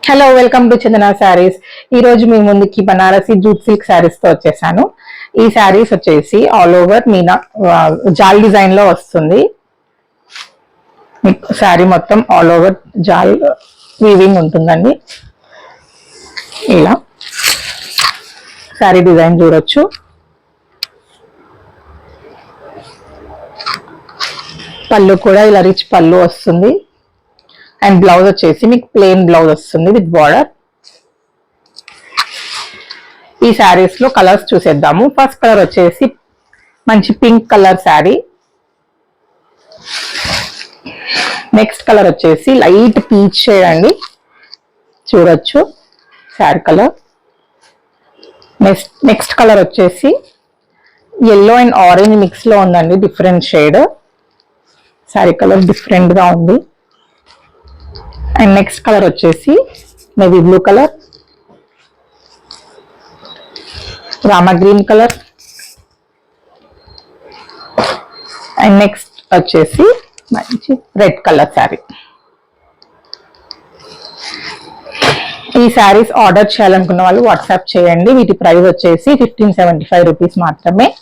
Hello, welcome to చందన శారీస్. ఈ రోజు మీ ముందుకి బనారసి జూట్ సిల్క్ శారీస్ తో వచ్చేసాను. ఈ శారీస్ వచ్చేసి ఆల్ ఓవర్ మీనా జాల్ డిజైన్ లో వస్తుంది. శారీ మొత్తం ఆల్ ఓవర్ జాల్ వీవింగ్ ఉంటుందండి. ఇలా శారీ డిజైన్ చూడొచ్చు. పళ్ళు కూడా ఇలా రిచ్ పళ్ళు వస్తుంది. అండ్ బ్లౌజ్ వచ్చేసి మీకు ప్లెయిన్ బ్లౌజ్ వస్తుంది విత్ బార్డర్. ఈ శారీస్ లో కలర్స్ చూసేద్దాము. ఫస్ట్ కలర్ వచ్చేసి మంచి pink colour sari. Next colour వచ్చేసి లైట్ పీచ్ షేడ్ అండి, చూడొచ్చు శారీ కలర్. నెక్స్ట్ కలర్ వచ్చేసి ఎల్లో అండ్ ఆరెంజ్ మిక్స్ లో ఉందండి, different shade. Sari colour different గా ఉంది. అండ్ నెక్స్ట్ కలర్ వచ్చేసి navy blue colour, Rama green colour. And next వచ్చేసి మంచి రెడ్ కలర్ శారీ. ఈ శారీస్ ఆర్డర్ చేయాలనుకున్న వాళ్ళు వాట్సాప్ చేయండి. వీటి ప్రైస్ వచ్చేసి 1575 రూపీస్ మాత్రమే.